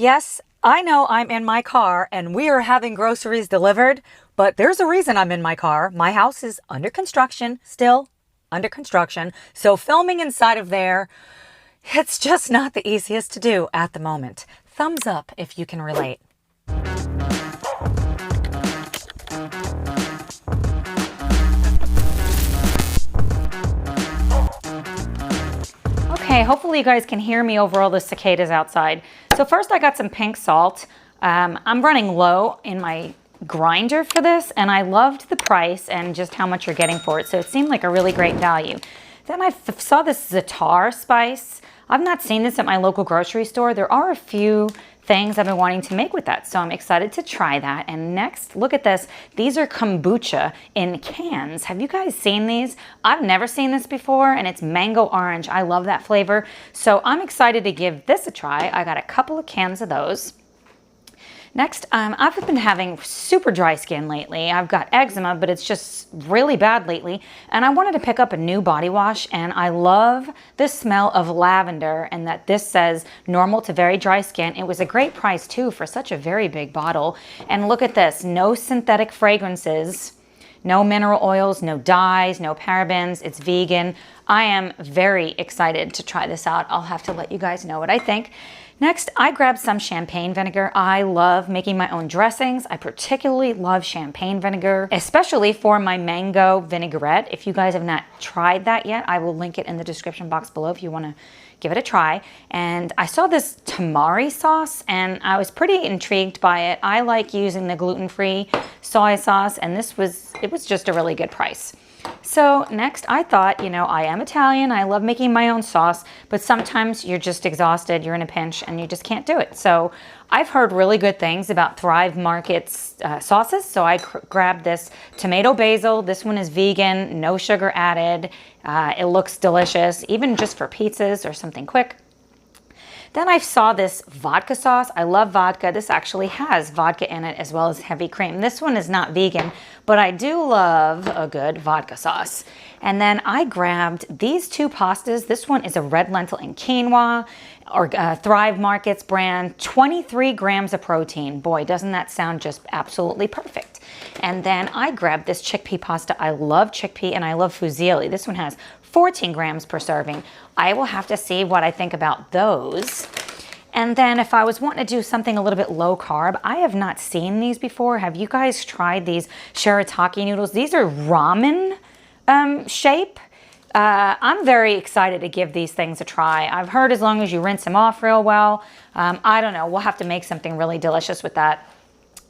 Yes, I know I'm in my car and we are having groceries delivered, but there's a reason I'm in my car. My house is under construction, still under construction. So filming inside of there, it's just not the easiest to do at the moment. Thumbs up if you can relate. Okay, hopefully you guys can hear me over all the cicadas outside. So first I got some pink salt. I'm running low in my grinder for this, and I loved the price and just how much you're getting for it. So it seemed like a really great value. Then I saw this za'atar spice. I've not seen this at my local grocery store. There are a few things I've been wanting to make with that, so I'm excited to try that. And next, look at this. These are kombucha in cans. Have you guys seen these? I've never seen this before, and it's mango orange. I love that flavor, so I'm excited to give this a try. I got a couple of cans of those. Next, I've been having super dry skin lately. I've got eczema, but it's just really bad lately. And I wanted to pick up a new body wash, and I love the smell of lavender and that this says normal to very dry skin. It was a great price too for such a very big bottle. And look at this, no synthetic fragrances, no mineral oils, no dyes, no parabens. It's vegan. I am very excited to try this out. I'll have to let you guys know what I think. Next, I grabbed some champagne vinegar. I love making my own dressings. I particularly love champagne vinegar, especially for my mango vinaigrette. If you guys have not tried that yet, I will link it in the description box below if you want to give it a try. And I saw this tamari sauce and I was pretty intrigued by it. I like using the gluten-free soy sauce, and it was just a really good price. So next I thought, I am Italian, I love making my own sauce, but sometimes you're just exhausted, you're in a pinch, and you just can't do it. So I've heard really good things about Thrive Market's sauces, so I grabbed this tomato basil. This one is vegan, no sugar added. It looks delicious, even just for pizzas or something quick. Then I saw this vodka sauce. I love vodka. This actually has vodka in it as well as heavy cream. This one is not vegan, but I do love a good vodka sauce. And then I grabbed these two pastas. This one is a red lentil and quinoa, or Thrive Markets brand, 23 grams of protein. Boy, doesn't that sound just absolutely perfect. And then I grabbed this chickpea pasta. I love chickpea and I love fusilli. This one has 14 grams per serving. I will have to see what I think about those. And then if I was wanting to do something a little bit low carb, I have not seen these before. Have you guys tried these shirataki noodles? These are ramen shape. I'm very excited to give these things a try. I've heard as long as you rinse them off real well, I don't know, we'll have to make something really delicious with that.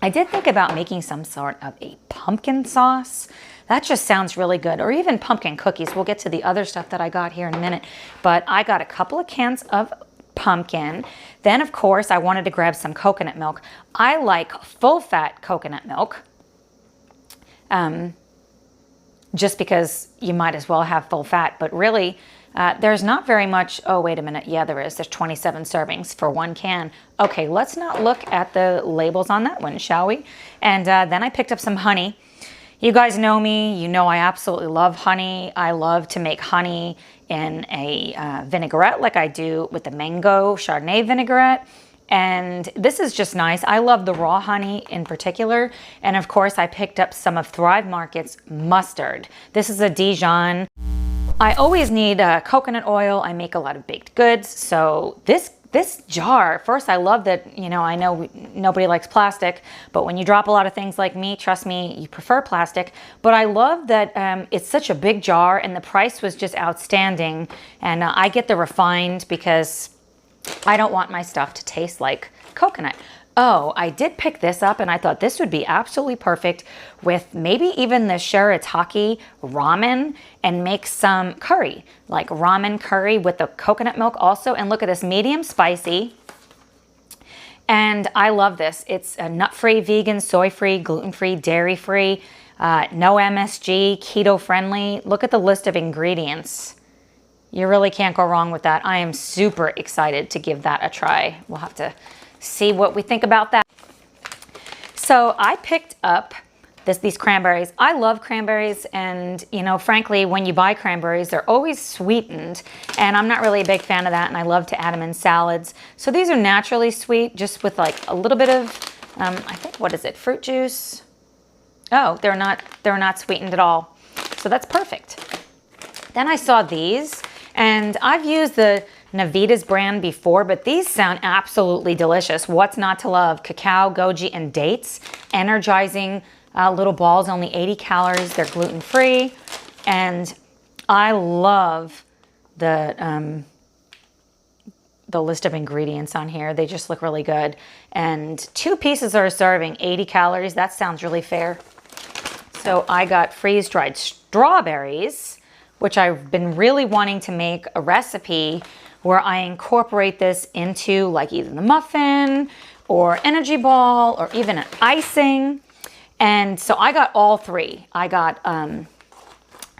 I did think about making some sort of a pumpkin sauce. That just sounds really good, or even pumpkin cookies. We'll get to the other stuff that I got here in a minute, but I got a couple of cans of pumpkin. Then, of course, I wanted to grab some coconut milk. I like full-fat coconut milk, just because you might as well have full fat, but really, there's not very much. Oh, wait a minute. Yeah, there is. There's 27 servings for one can. Okay, let's not look at the labels on that one, shall we? And then I picked up some honey. You guys know me, you know I absolutely love honey. I love to make honey in a vinaigrette like I do with the mango Chardonnay vinaigrette. And this is just nice. I love the raw honey in particular. And of course I picked up some of Thrive Market's mustard. This is a Dijon. I always need coconut oil. I make a lot of baked goods. So this jar, first I love that, I know nobody likes plastic, but when you drop a lot of things like me, trust me, you prefer plastic. But I love that it's such a big jar and the price was just outstanding. And I get the refined because I don't want my stuff to taste like coconut. Oh, I did pick this up and I thought this would be absolutely perfect with maybe even the shirataki ramen, and make some curry, like ramen curry with the coconut milk also. And look at this, medium spicy. And I love this. It's a nut-free, vegan, soy-free, gluten-free, dairy-free, no MSG, keto-friendly. Look at the list of ingredients. You really can't go wrong with that. I am super excited to give that a try. We'll have to see what we think about that. So I picked up these cranberries. I love cranberries, and you know, frankly, when you buy cranberries, they're always sweetened, and I'm not really a big fan of that, and I love to add them in salads. So these are naturally sweet, just with like a little bit of, I think, what is it, fruit juice? Oh, they're not sweetened at all. So that's perfect. Then I saw these, and I've used the Navitas brand before, but these sound absolutely delicious. What's not to love? Cacao, goji, and dates. Energizing little balls, only 80 calories. They're gluten-free, and I love the list of ingredients on here. They just look really good. And 2 pieces are a serving, 80 calories. That sounds really fair. So I got freeze-dried strawberries, which I've been really wanting to make a recipe where I incorporate this into like either the muffin or energy ball or even an icing. And so I got all 3. I got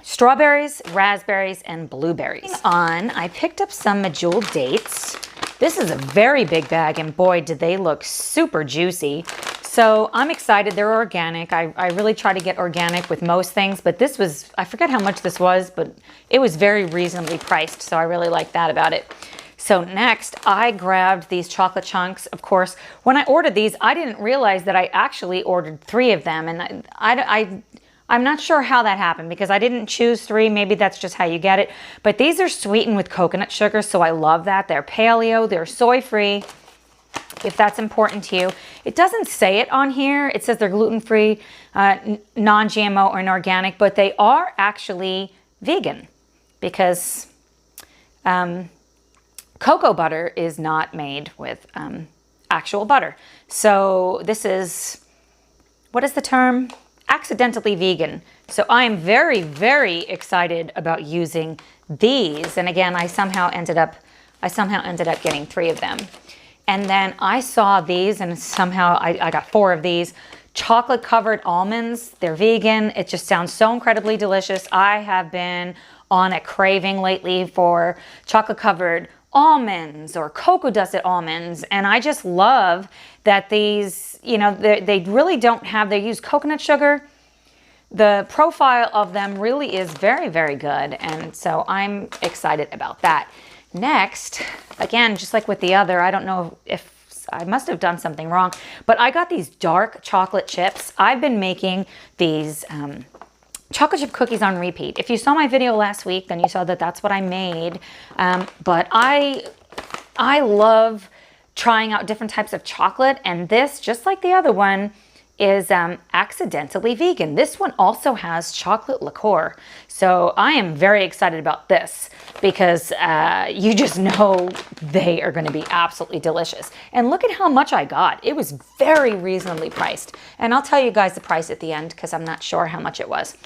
strawberries, raspberries, and blueberries. I picked up some medjool dates. This is a very big bag, and boy, did they look super juicy. So I'm excited. They're organic. I really try to get organic with most things, but this was, I forget how much this was, but it was very reasonably priced, so I really like that about it. So next, I grabbed these chocolate chunks. Of course, when I ordered these, I didn't realize that I actually ordered 3 of them, and I'm not sure how that happened because I didn't choose 3. Maybe that's just how you get it. But these are sweetened with coconut sugar, so I love that. They're paleo, they're soy-free, if that's important to you. It doesn't say it on here. It says they're gluten-free, non-GMO, or organic, but they are actually vegan because cocoa butter is not made with actual butter. So this is, what is the term? Accidentally vegan. So I am very, very excited about using these. And again, I somehow ended up getting 3 of them. And then I saw these, and somehow I got 4 of these. Chocolate covered almonds. They're vegan. It just sounds so incredibly delicious. I have been on a craving lately for chocolate covered almonds or cocoa dusted almonds, and I just love that these, you know, they really don't have, they use coconut sugar. The profile of them really is very, very good, and so I'm excited about that. Next, again, just like with the other, I don't know if I must have done something wrong, but I got these dark chocolate chips. I've been making these chocolate chip cookies on repeat. If you saw my video last week, then you saw that that's what I made. But I love trying out different types of chocolate, and this, just like the other one, is accidentally vegan. This one also has chocolate liqueur. So I am very excited about this because you just know they are going to be absolutely delicious. And look at how much I got. It was very reasonably priced. And I'll tell you guys the price at the end because I'm not sure how much it was.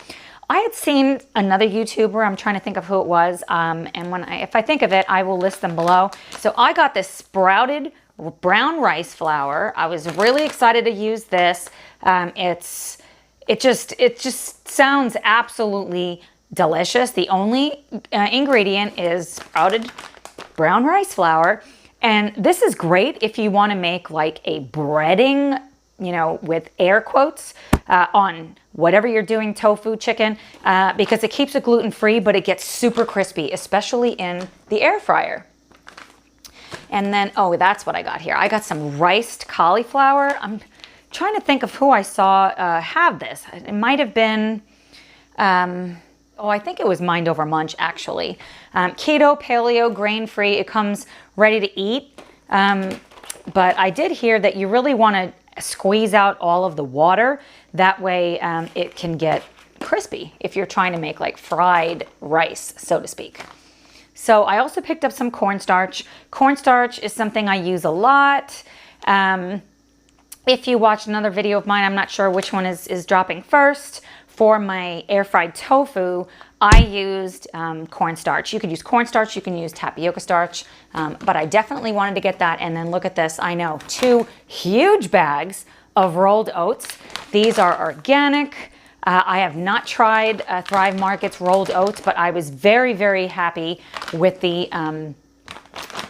I had seen another YouTuber, I'm trying to think of who it was, and if I think of it, I will list them below. So I got this sprouted brown rice flour. I was really excited to use this. It just sounds absolutely delicious. The only ingredient is sprouted brown rice flour, and this is great if you want to make like a breading, you know, with air quotes, on whatever you're doing, tofu, chicken, because it keeps it gluten-free, but it gets super crispy, especially in the air fryer. And then, oh, that's what I got here. I got some riced cauliflower. I'm trying to think of who I saw have this. It might have been, I think it was Mind Over Munch, actually. Keto, paleo, grain-free. It comes ready to eat. But I did hear that you really want to squeeze out all of the water. That way it can get crispy if you're trying to make like fried rice, so to speak. So I also picked up some cornstarch. Cornstarch is something I use a lot. If you watched another video of mine, I'm not sure which one is dropping first. For my air fried tofu, I used cornstarch. You could use cornstarch, you can use tapioca starch, but I definitely wanted to get that. And then look at this, I know, 2 huge bags of rolled oats. These are organic. I have not tried Thrive Market's rolled oats, but I was very, very happy with the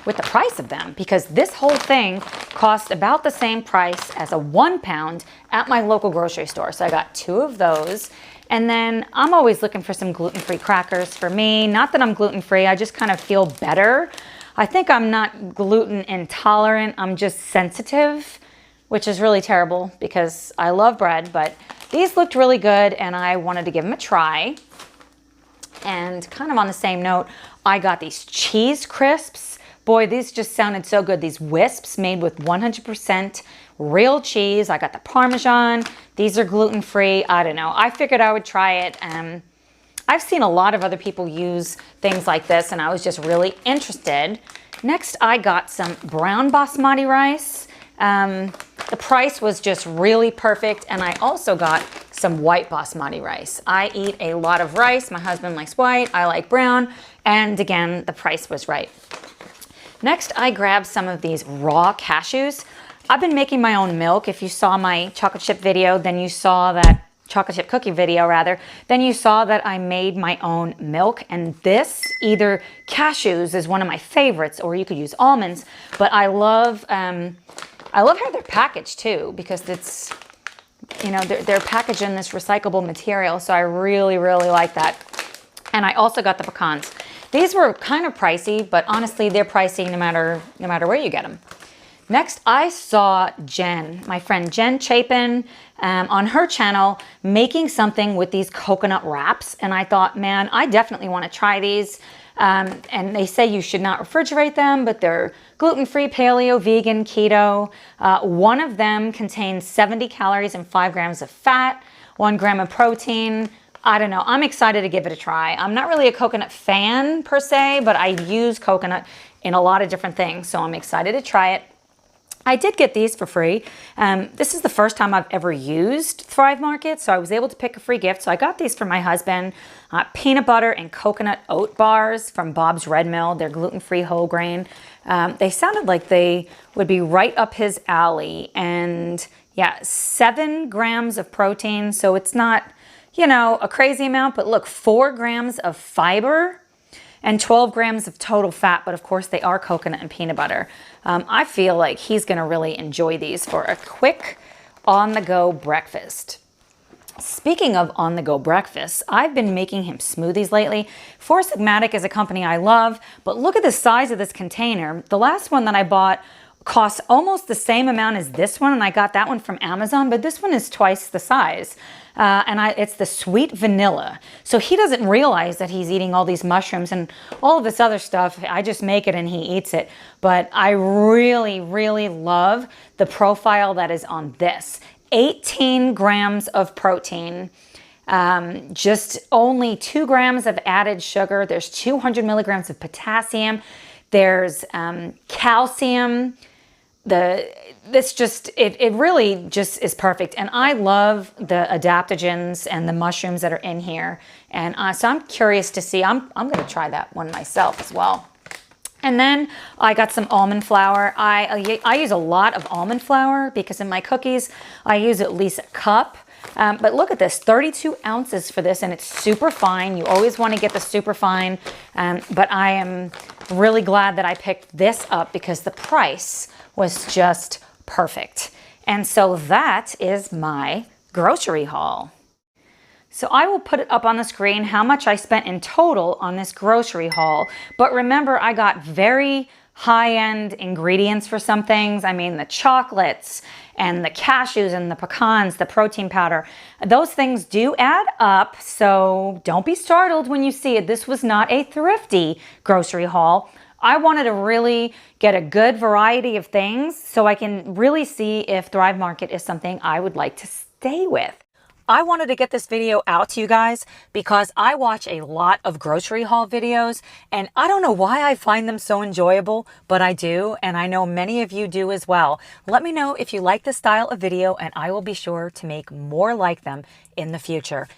with the price of them, because this whole thing cost about the same price as a 1 pound at my local grocery store. So I got 2 of those. And then I'm always looking for some gluten-free crackers for me. Not that I'm gluten-free, I just kind of feel better. I think I'm not gluten intolerant, I'm just sensitive, which is really terrible because I love bread, but these looked really good and I wanted to give them a try. And kind of on the same note, I got these cheese crisps. Boy, these just sounded so good. These wisps made with 100% real cheese. I got the Parmesan. These are gluten-free. I don't know. I figured I would try it. I've seen a lot of other people use things like this, and I was just really interested. Next, I got some brown basmati rice. The price was just really perfect, and I also got some white basmati rice. I eat a lot of rice. My husband likes white. I like brown. And again, the price was right. Next, I grabbed some of these raw cashews. I've been making my own milk. If you saw my chocolate chip video, then you saw that chocolate chip cookie video rather, then you saw that I made my own milk. And this, either cashews is one of my favorites, or you could use almonds. But I love how they're packaged too, because it's, you know, they're packaged in this recyclable material. So I really, really like that. And I also got the pecans. These were kind of pricey, but honestly, they're pricey no matter where you get them. Next, I saw Jen, my friend Jen Chapin, on her channel making something with these coconut wraps. And I thought, man, I definitely want to try these. And they say you should not refrigerate them, but they're gluten-free, paleo, vegan, keto. One of them contains 70 calories and 5 grams of fat, 1 gram of protein. I don't know. I'm excited to give it a try. I'm not really a coconut fan per se, but I use coconut in a lot of different things, so I'm excited to try it. I did get these for free. This is the first time I've ever used Thrive Market, so I was able to pick a free gift. So I got these for my husband. Peanut butter and coconut oat bars from Bob's Red Mill. They're gluten-free, whole grain. They sounded like they would be right up his alley. And yeah, 7 grams of protein, so it's not, you know, a crazy amount, but look, 4 grams of fiber and 12 grams of total fat, but of course they are coconut and peanut butter. I feel like he's gonna really enjoy these for a quick on-the-go breakfast. Speaking of on-the-go breakfasts, I've been making him smoothies lately. Four Sigmatic is a company I love, but look at the size of this container. The last one that I bought costs almost the same amount as this one, and I got that one from Amazon, but this one is twice the size. It's the sweet vanilla. So he doesn't realize that he's eating all these mushrooms and all of this other stuff. I just make it and he eats it. But I really, really love the profile that is on this. 18 grams of protein, just only 2 grams of added sugar. There's 200 milligrams of potassium. There's calcium. It really just is perfect. And I love the adaptogens and the mushrooms that are in here. And so I'm curious to see, I'm going to try that one myself as well. And then I got some almond flour. I use a lot of almond flour because in my cookies, I use at least a cup. But look at this, 32 ounces for this, and it's super fine. You always want to get the super fine. But I am really glad that I picked this up because the price was just perfect. And so that is my grocery haul. So I will put it up on the screen how much I spent in total on this grocery haul. But remember, I got very high-end ingredients for some things. I mean, the chocolates and the cashews and the pecans, the protein powder. Those things do add up, so don't be startled when you see it. This was not a thrifty grocery haul. I wanted to really get a good variety of things so I can really see if Thrive Market is something I would like to stay with. I wanted to get this video out to you guys because I watch a lot of grocery haul videos and I don't know why I find them so enjoyable, but I do, and I know many of you do as well. Let me know if you like this style of video and I will be sure to make more like them in the future.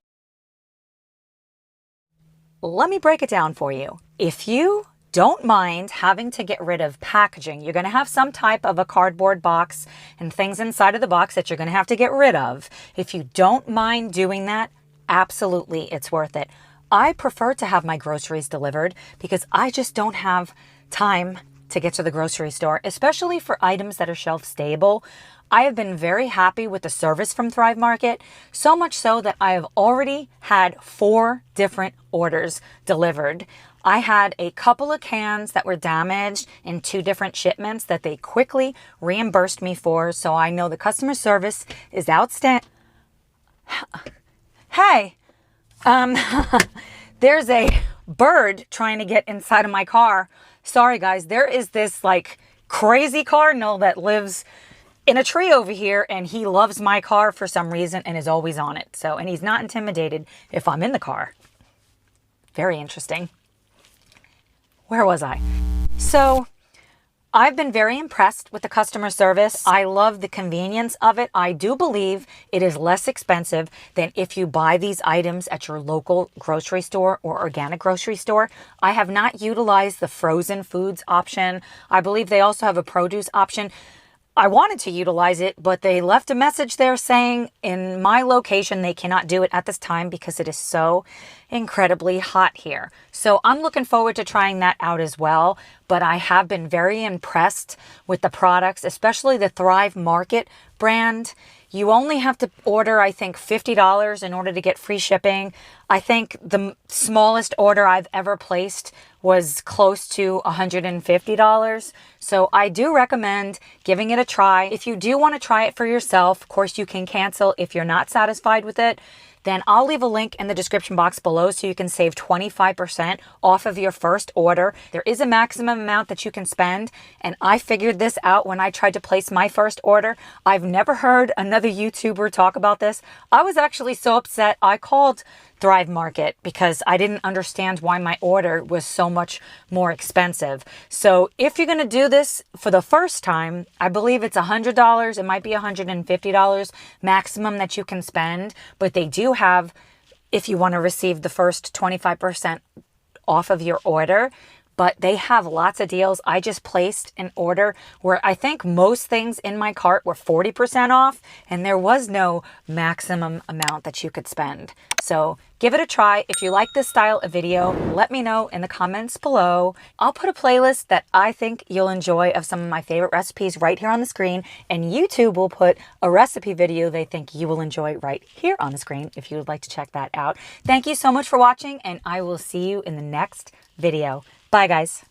Let me break it down for you. If you don't mind having to get rid of packaging, you're going to have some type of a cardboard box and things inside of the box that you're going to have to get rid of. If you don't mind doing that, absolutely, it's worth it. I prefer to have my groceries delivered because I just don't have time to get to the grocery store, especially for items that are shelf stable. I have been very happy with the service from Thrive Market, so much so that I have already had 4 different orders delivered. I had a couple of cans that were damaged in 2 different shipments that they quickly reimbursed me for, so I know the customer service is outstanding. Hey, there's a bird trying to get inside of my car. Sorry guys, there is this like crazy cardinal that lives in a tree over here, and he loves my car for some reason and is always on it. So, and he's not intimidated if I'm in the car. Very interesting. Where was I? So, I've been very impressed with the customer service. I love the convenience of it. I do believe it is less expensive than if you buy these items at your local grocery store or organic grocery store. I have not utilized the frozen foods option. I believe they also have a produce option. I wanted to utilize it, but they left a message there saying in my location they cannot do it at this time because it is so incredibly hot here. So I'm looking forward to trying that out as well. But I have been very impressed with the products, especially the Thrive Market brand. You only have to order, I think, $50 in order to get free shipping. I think the smallest order I've ever placed was close to $150. So I do recommend giving it a try. If you do want to try it for yourself, of course you can cancel if you're not satisfied with it. Then I'll leave a link in the description box below so you can save 25% off of your first order. There is a maximum amount that you can spend, and I figured this out when I tried to place my first order. I've never heard another YouTuber talk about this. I was actually so upset I called Thrive Market because I didn't understand why my order was so much more expensive. So if you're going to do this for the first time, I believe it's $100. It might be $150 maximum that you can spend, but they do have, if you want to receive the first 25% off of your order, but they have lots of deals. I just placed an order where I think most things in my cart were 40% off, and there was no maximum amount that you could spend. So give it a try. If you like this style of video, let me know in the comments below. I'll put a playlist that I think you'll enjoy of some of my favorite recipes right here on the screen, and YouTube will put a recipe video they think you will enjoy right here on the screen if you would like to check that out. Thank you so much for watching, and I will see you in the next video. Bye, guys.